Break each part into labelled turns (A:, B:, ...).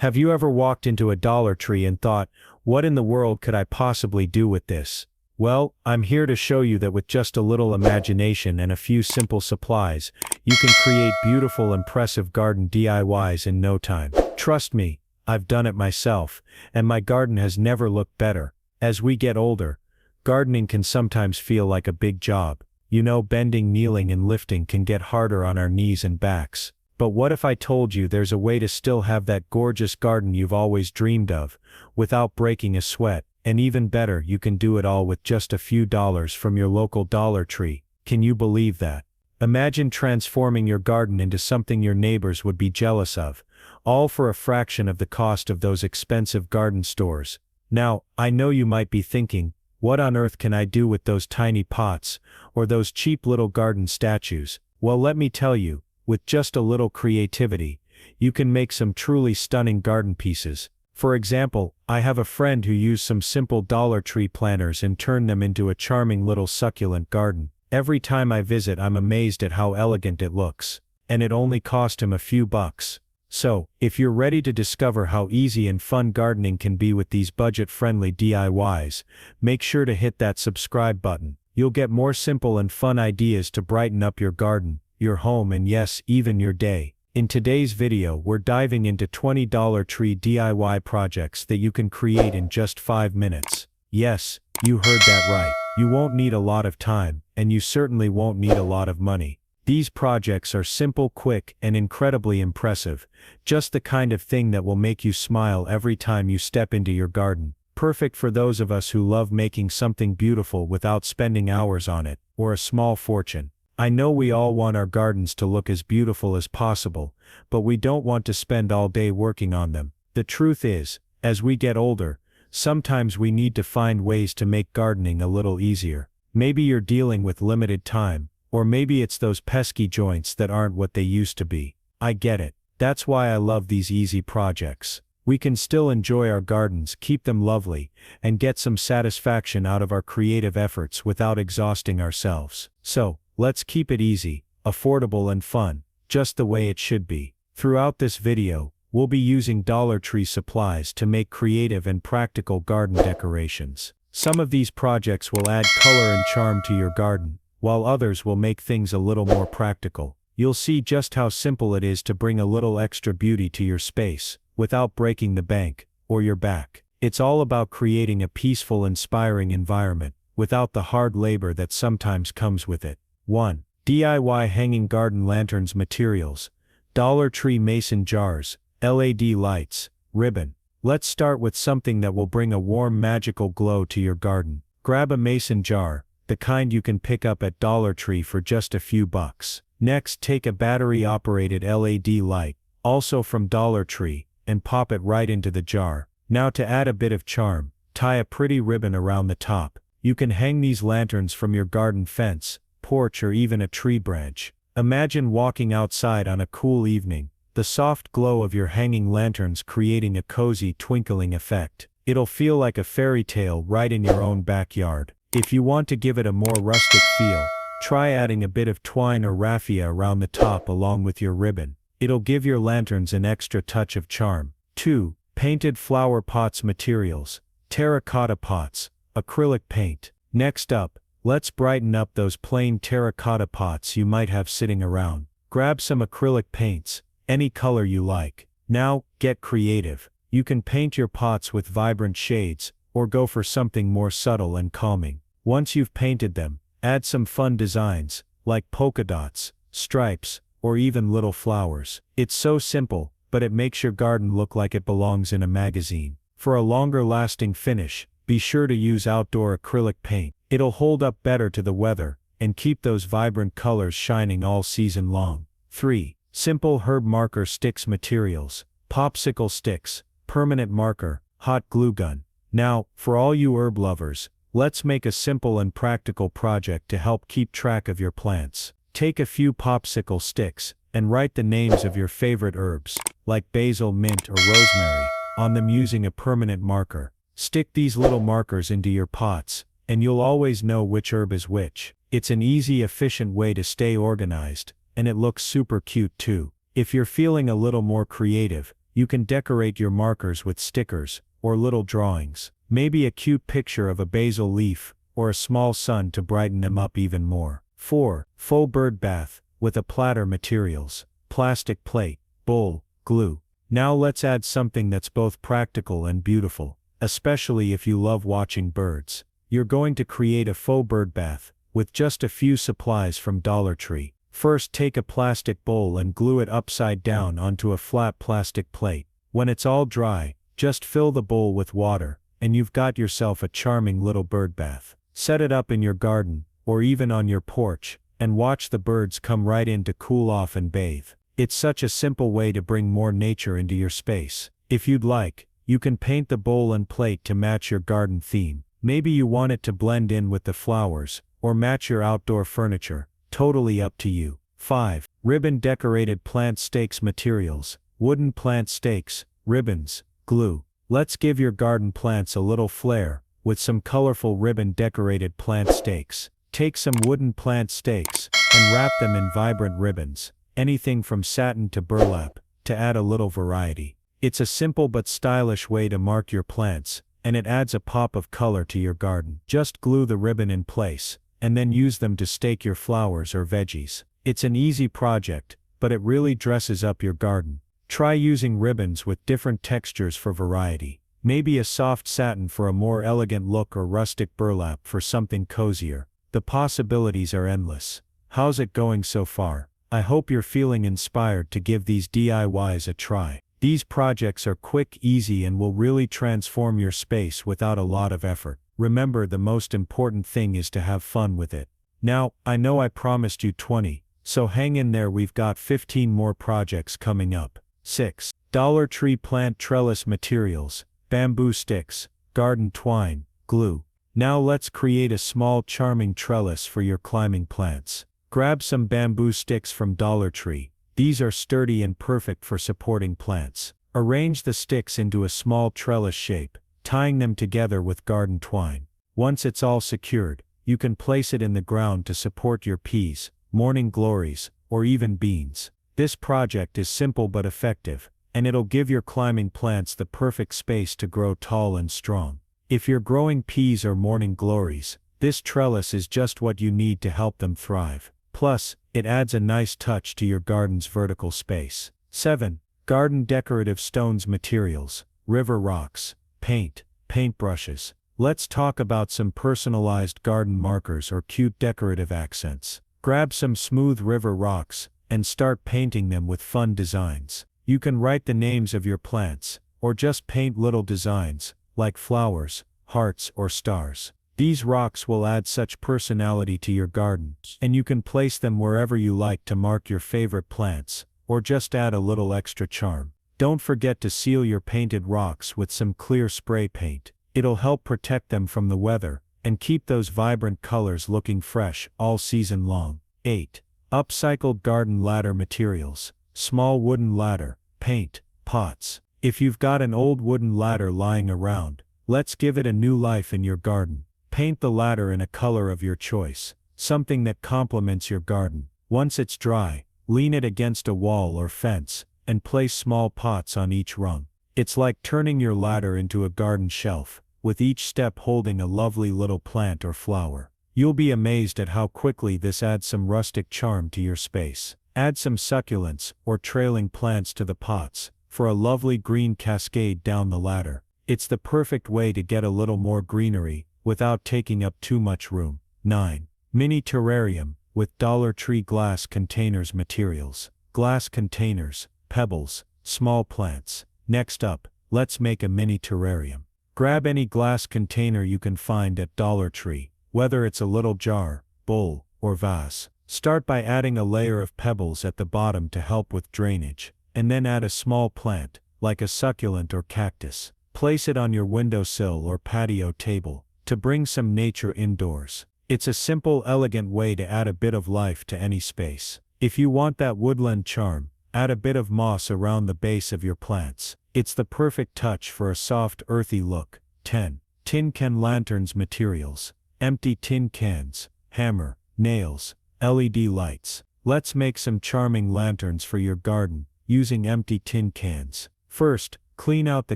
A: Have you ever walked into a Dollar Tree and thought, what in the world could I possibly do with this? Well, I'm here to show you that with just a little imagination and a few simple supplies, you can create beautiful, impressive garden DIYs in no time. Trust me, I've done it myself, and my garden has never looked better. As we get older, gardening can sometimes feel like a big job. You know, bending, kneeling, and lifting can get harder on our knees and backs. But what if I told you there's a way to still have that gorgeous garden you've always dreamed of, without breaking a sweat, and even better, you can do it all with just a few dollars from your local Dollar Tree. Can you believe that? Imagine transforming your garden into something your neighbors would be jealous of, all for a fraction of the cost of those expensive garden stores. Now, I know you might be thinking, what on earth can I do with those tiny pots, or those cheap little garden statues? Well, let me tell you, with just a little creativity, you can make some truly stunning garden pieces. For example, I have a friend who used some simple Dollar Tree planters and turned them into a charming little succulent garden. Every time I visit, I'm amazed at how elegant it looks. And it only cost him a few bucks. So, if you're ready to discover how easy and fun gardening can be with these budget-friendly DIYs, make sure to hit that subscribe button. You'll get more simple and fun ideas to brighten up your garden, your home, and yes, even your day. In today's video, we're diving into 20 Dollar Tree DIY projects that you can create in just 5 minutes. Yes, you heard that right. You won't need a lot of time, and you certainly won't need a lot of money. These projects are simple, quick, and incredibly impressive. Just the kind of thing that will make you smile every time you step into your garden. Perfect for those of us who love making something beautiful without spending hours on it, or a small fortune. I know we all want our gardens to look as beautiful as possible, but we don't want to spend all day working on them. The truth is, as we get older, sometimes we need to find ways to make gardening a little easier. Maybe you're dealing with limited time, or maybe it's those pesky joints that aren't what they used to be. I get it. That's why I love these easy projects. We can still enjoy our gardens, keep them lovely, and get some satisfaction out of our creative efforts without exhausting ourselves. So, let's keep it easy, affordable, and fun, just the way it should be. Throughout this video, we'll be using Dollar Tree supplies to make creative and practical garden decorations. Some of these projects will add color and charm to your garden, while others will make things a little more practical. You'll see just how simple it is to bring a little extra beauty to your space, without breaking the bank, or your back. It's all about creating a peaceful, inspiring environment, without the hard labor that sometimes comes with it. 1. DIY hanging garden lanterns. Materials: Dollar Tree mason jars, LED lights, ribbon. Let's start with something that will bring a warm, magical glow to your garden. Grab a mason jar, the kind you can pick up at Dollar Tree for just a few bucks. Next, take a battery-operated LED light, also from Dollar Tree, and pop it right into the jar. Now, to add a bit of charm, tie a pretty ribbon around the top. You can hang these lanterns from your garden fence, porch, or even a tree branch. Imagine walking outside on a cool evening, the soft glow of your hanging lanterns creating a cozy, twinkling effect. It'll feel like a fairy tale right in your own backyard. If you want to give it a more rustic feel, try adding a bit of twine or raffia around the top along with your ribbon. It'll give your lanterns an extra touch of charm. 2. Painted flower pots. Materials: terracotta pots, acrylic paint. Next up, let's brighten up those plain terracotta pots you might have sitting around. Grab some acrylic paints, any color you like. Now, get creative. You can paint your pots with vibrant shades, or go for something more subtle and calming. Once you've painted them, add some fun designs, like polka dots, stripes, or even little flowers. It's so simple, but it makes your garden look like it belongs in a magazine. For a longer lasting finish, be sure to use outdoor acrylic paint. It'll hold up better to the weather, and keep those vibrant colors shining all season long. 3. Simple herb marker sticks. Materials: popsicle sticks, permanent marker, hot glue gun. Now, for all you herb lovers, let's make a simple and practical project to help keep track of your plants. Take a few popsicle sticks, and write the names of your favorite herbs, like basil, mint, or rosemary, on them using a permanent marker. Stick these little markers into your pots, and you'll always know which herb is which. It's an easy, efficient way to stay organized, and it looks super cute too. If you're feeling a little more creative, you can decorate your markers with stickers, or little drawings. Maybe a cute picture of a basil leaf, or a small sun to brighten them up even more. 4. Faux bird bath, with a platter materials, plastic plate, bowl, glue. Now let's add something that's both practical and beautiful, especially if you love watching birds. You're going to create a faux bird bath, with just a few supplies from Dollar Tree. First, take a plastic bowl and glue it upside down onto a flat plastic plate. When it's all dry, just fill the bowl with water, and you've got yourself a charming little bird bath. Set it up in your garden, or even on your porch, and watch the birds come right in to cool off and bathe. It's such a simple way to bring more nature into your space. If you'd like, you can paint the bowl and plate to match your garden theme. Maybe you want it to blend in with the flowers, or match your outdoor furniture. Totally up to you. 5. Ribbon decorated plant stakes materials, wooden plant stakes, ribbons, glue. Let's give your garden plants a little flair, with some colorful ribbon decorated plant stakes. Take some wooden plant stakes, and wrap them in vibrant ribbons, anything from satin to burlap, to add a little variety. It's a simple but stylish way to mark your plants, and it adds a pop of color to your garden. Just glue the ribbon in place, and then use them to stake your flowers or veggies. It's an easy project, but it really dresses up your garden. Try using ribbons with different textures for variety. Maybe a soft satin for a more elegant look, or rustic burlap for something cozier. The possibilities are endless. How's it going so far? I hope you're feeling inspired to give these DIYs a try. These projects are quick, easy, and will really transform your space without a lot of effort. Remember, the most important thing is to have fun with it. Now, I know I promised you 20, so hang in there, we've got 15 more projects coming up. 6. Dollar Tree plant trellis materials, bamboo sticks, garden twine, glue. Now let's create a small charming trellis for your climbing plants. Grab some bamboo sticks from Dollar Tree. These are sturdy and perfect for supporting plants. Arrange the sticks into a small trellis shape, tying them together with garden twine. Once it's all secured, you can place it in the ground to support your peas, morning glories, or even beans. This project is simple but effective, and it'll give your climbing plants the perfect space to grow tall and strong. If you're growing peas or morning glories, this trellis is just what you need to help them thrive. Plus, it adds a nice touch to your garden's vertical space. 7. Garden decorative stones materials, river rocks, paint, paintbrushes. Let's talk about some personalized garden markers or cute decorative accents. Grab some smooth river rocks, and start painting them with fun designs. You can write the names of your plants, or just paint little designs, like flowers, hearts, or stars. These rocks will add such personality to your garden, and you can place them wherever you like to mark your favorite plants, or just add a little extra charm. Don't forget to seal your painted rocks with some clear spray paint. It'll help protect them from the weather, and keep those vibrant colors looking fresh all season long. 8. Upcycled garden ladder materials, small wooden ladder, paint, pots. If you've got an old wooden ladder lying around, let's give it a new life in your garden. Paint the ladder in a color of your choice, something that complements your garden. Once it's dry, lean it against a wall or fence, and place small pots on each rung. It's like turning your ladder into a garden shelf, with each step holding a lovely little plant or flower. You'll be amazed at how quickly this adds some rustic charm to your space. Add some succulents or trailing plants to the pots, for a lovely green cascade down the ladder. It's the perfect way to get a little more greenery, without taking up too much room. 9. Mini terrarium, with Dollar Tree glass containers materials. Glass containers, pebbles, small plants. Next up, let's make a mini terrarium. Grab any glass container you can find at Dollar Tree, whether it's a little jar, bowl, or vase. Start by adding a layer of pebbles at the bottom to help with drainage, and then add a small plant, like a succulent or cactus. Place it on your windowsill or patio table, to bring some nature indoors. It's a simple, elegant way to add a bit of life to any space. If you want that woodland charm, add a bit of moss around the base of your plants. It's the perfect touch for a soft, earthy look. 10. Tin can lanterns materials, empty tin cans, hammer, nails, LED lights. Let's make some charming lanterns for your garden, using empty tin cans. First, clean out the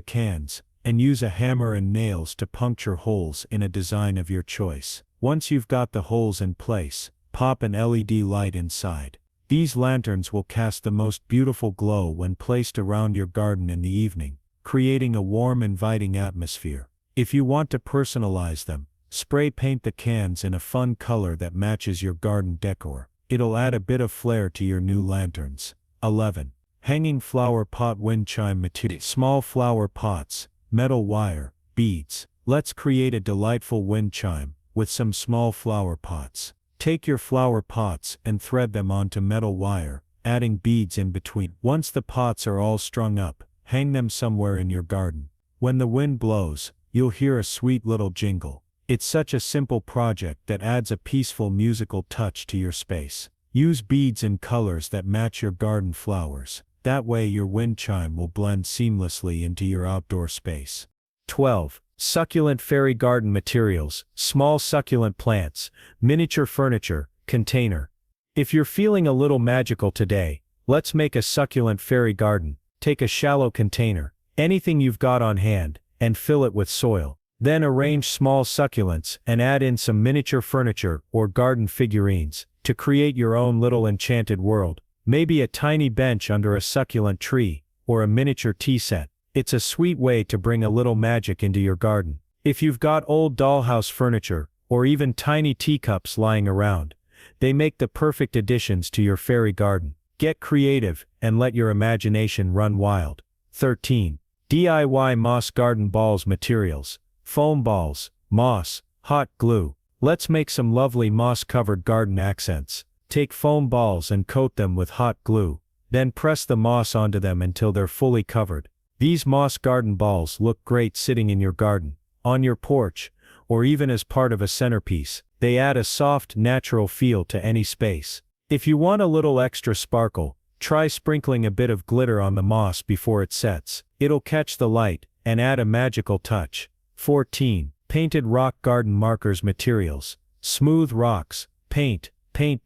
A: cans, and use a hammer and nails to puncture holes in a design of your choice. Once you've got the holes in place, pop an LED light inside. These lanterns will cast the most beautiful glow when placed around your garden in the evening, creating a warm, inviting atmosphere. If you want to personalize them, spray paint the cans in a fun color that matches your garden decor. It'll add a bit of flair to your new lanterns. 11. Hanging flower pot wind chime material. Small flower pots, metal wire, beads. Let's create a delightful wind chime with some small flower pots. Take your flower pots and thread them onto metal wire, adding beads in between. Once the pots are all strung up, hang them somewhere in your garden. When the wind blows, you'll hear a sweet little jingle. It's such a simple project that adds a peaceful musical touch to your space. Use beads in colors that match your garden flowers. That way your wind chime will blend seamlessly into your outdoor space. 12. Succulent fairy garden materials, small succulent plants, miniature furniture, container. If you're feeling a little magical today, let's make a succulent fairy garden. Take a shallow container, anything you've got on hand, and fill it with soil. Then arrange small succulents and add in some miniature furniture or garden figurines to create your own little enchanted world. Maybe a tiny bench under a succulent tree, or a miniature tea set. It's a sweet way to bring a little magic into your garden. If you've got old dollhouse furniture, or even tiny teacups lying around, they make the perfect additions to your fairy garden. Get creative, and let your imagination run wild. 13. DIY moss garden balls materials, foam balls, moss, hot glue. Let's make some lovely moss-covered garden accents. Take foam balls and coat them with hot glue, then press the moss onto them until they're fully covered. These moss garden balls look great sitting in your garden, on your porch, or even as part of a centerpiece. They add a soft, natural feel to any space. If you want a little extra sparkle, try sprinkling a bit of glitter on the moss before it sets. It'll catch the light and add a magical touch. 14. Painted rock garden markers materials, smooth rocks, paint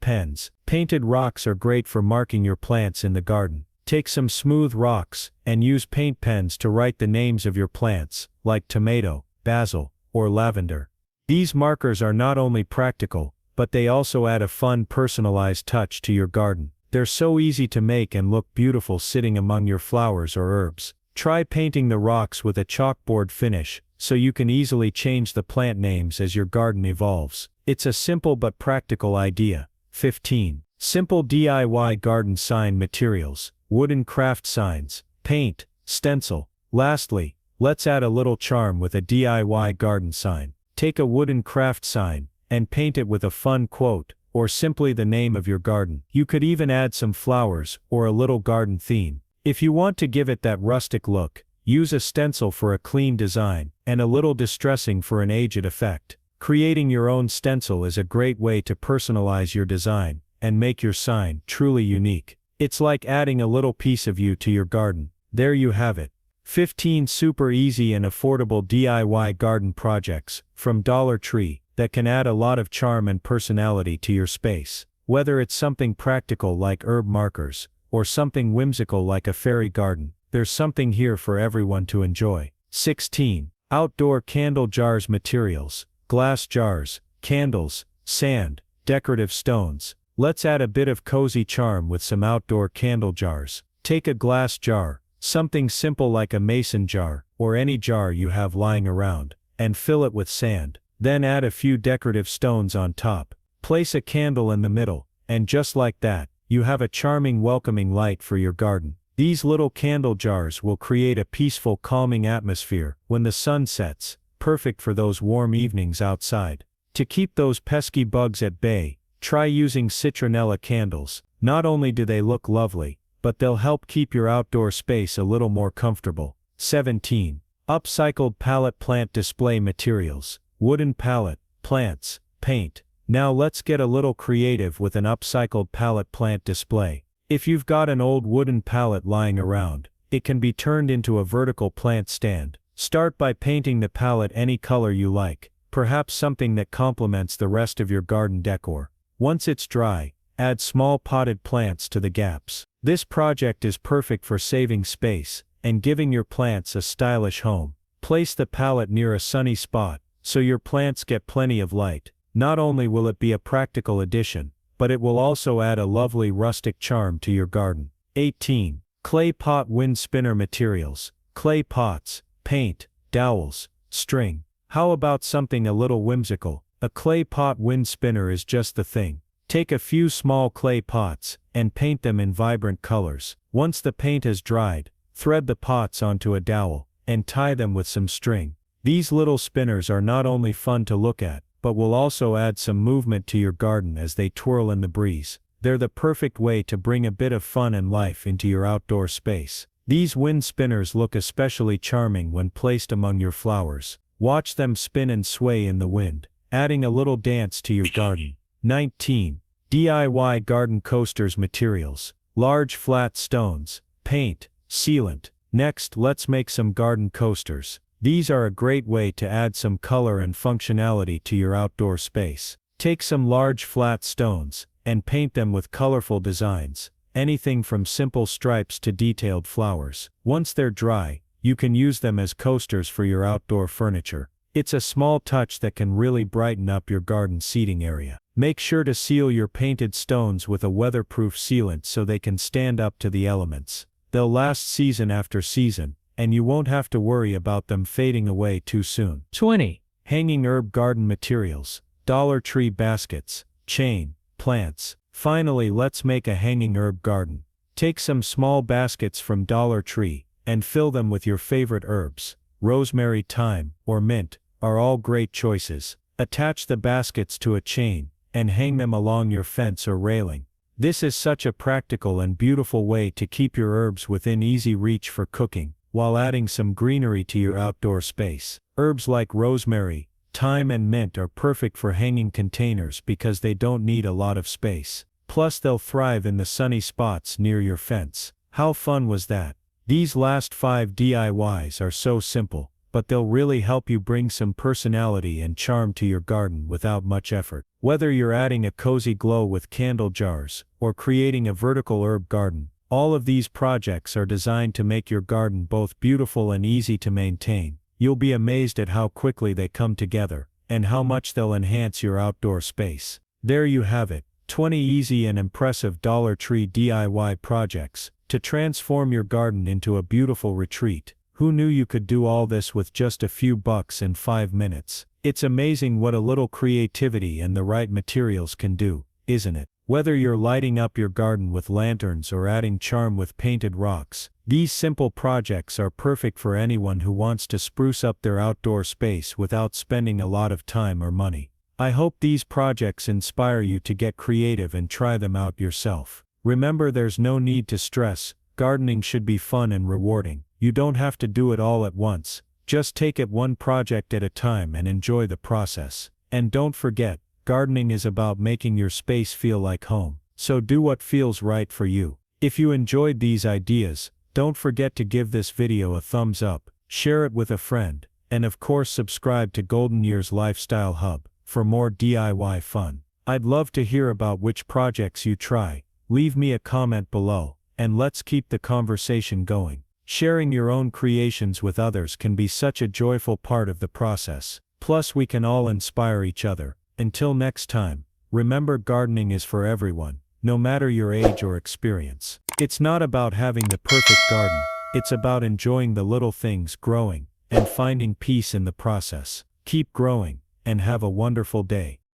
A: pens. Painted rocks are great for marking your plants in the garden. Take some smooth rocks and use paint pens to write the names of your plants, like tomato, basil, or lavender. These markers are not only practical, but they also add a fun personalized touch to your garden. They're so easy to make and look beautiful sitting among your flowers or herbs. Try painting the rocks with a chalkboard finish, so you can easily change the plant names as your garden evolves. It's a simple but practical idea. 15. Simple DIY garden sign materials, wooden craft signs, paint, stencil. Lastly, let's add a little charm with a DIY garden sign. Take a wooden craft sign and paint it with a fun quote, or simply the name of your garden. You could even add some flowers or a little garden theme. If you want to give it that rustic look, use a stencil for a clean design, and a little distressing for an aged effect. Creating your own stencil is a great way to personalize your design, and make your sign truly unique. It's like adding a little piece of you to your garden. There you have it. 15 super easy and affordable DIY garden projects, from Dollar Tree, that can add a lot of charm and personality to your space. Whether it's something practical like herb markers, or something whimsical like a fairy garden, there's something here for everyone to enjoy. 16. Outdoor candle jars materials, glass jars, candles, sand, decorative stones. Let's add a bit of cozy charm with some outdoor candle jars. Take a glass jar, something simple like a mason jar, or any jar you have lying around, and fill it with sand. Then add a few decorative stones on top. Place a candle in the middle, and just like that, you have a charming, welcoming light for your garden. These little candle jars will create a peaceful, calming atmosphere when the sun sets, perfect for those warm evenings outside. To keep those pesky bugs at bay, try using citronella candles. Not only do they look lovely, but they'll help keep your outdoor space a little more comfortable. 17. Upcycled palette plant display materials, wooden palette, plants, paint. Now let's get a little creative with an upcycled palette plant display. If you've got an old wooden palette lying around, it can be turned into a vertical plant stand. Start by painting the palette any color you like, perhaps something that complements the rest of your garden decor. Once it's dry, add small potted plants to the gaps. This project is perfect for saving space and giving your plants a stylish home. Place the pallet near a sunny spot, so your plants get plenty of light. Not only will it be a practical addition, but it will also add a lovely rustic charm to your garden. 18. Clay pot wind spinner materials. Clay pots, paint, dowels, string. How about something a little whimsical? A clay pot wind spinner is just the thing. Take a few small clay pots, and paint them in vibrant colors. Once the paint has dried, thread the pots onto a dowel, and tie them with some string. These little spinners are not only fun to look at, but will also add some movement to your garden as they twirl in the breeze. They're the perfect way to bring a bit of fun and life into your outdoor space. These wind spinners look especially charming when placed among your flowers. Watch them spin and sway in the wind, adding a little dance to your garden. 19. DIY garden coasters materials. Large flat stones, paint, sealant. Next, let's make some garden coasters. These are a great way to add some color and functionality to your outdoor space. Take some large flat stones, and paint them with colorful designs, anything from simple stripes to detailed flowers. Once they're dry, you can use them as coasters for your outdoor furniture. It's a small touch that can really brighten up your garden seating area. Make sure to seal your painted stones with a weatherproof sealant so they can stand up to the elements. They'll last season after season, and you won't have to worry about them fading away too soon. 20. Hanging herb garden materials. Dollar Tree baskets, chain, plants. Finally, let's make a hanging herb garden. Take some small baskets from Dollar Tree, and fill them with your favorite herbs. Rosemary, thyme, or mint are all great choices. Attach the baskets to a chain, and hang them along your fence or railing. This is such a practical and beautiful way to keep your herbs within easy reach for cooking, while adding some greenery to your outdoor space. Herbs like rosemary, thyme and mint are perfect for hanging containers because they don't need a lot of space. Plus they'll thrive in the sunny spots near your fence. How fun was that? These last 5 DIYs are so simple, but they'll really help you bring some personality and charm to your garden without much effort. Whether you're adding a cozy glow with candle jars, or creating a vertical herb garden, all of these projects are designed to make your garden both beautiful and easy to maintain. You'll be amazed at how quickly they come together, and how much they'll enhance your outdoor space. There you have it, 20 easy and impressive Dollar Tree DIY projects to transform your garden into a beautiful retreat. Who knew you could do all this with just a few bucks in 5 minutes? It's amazing what a little creativity and the right materials can do, isn't it? Whether you're lighting up your garden with lanterns or adding charm with painted rocks, these simple projects are perfect for anyone who wants to spruce up their outdoor space without spending a lot of time or money. I hope these projects inspire you to get creative and try them out yourself. Remember, there's no need to stress. Gardening should be fun and rewarding. You don't have to do it all at once. Just take it one project at a time and enjoy the process. And don't forget, gardening is about making your space feel like home. So do what feels right for you. If you enjoyed these ideas, don't forget to give this video a thumbs up, share it with a friend, and of course subscribe to Golden Years Lifestyle Hub for more DIY fun. I'd love to hear about which projects you try. Leave me a comment below, and let's keep the conversation going. Sharing your own creations with others can be such a joyful part of the process. Plus we can all inspire each other. Until next time, remember, gardening is for everyone, no matter your age or experience. It's not about having the perfect garden, it's about enjoying the little things, growing, and finding peace in the process. Keep growing, and have a wonderful day.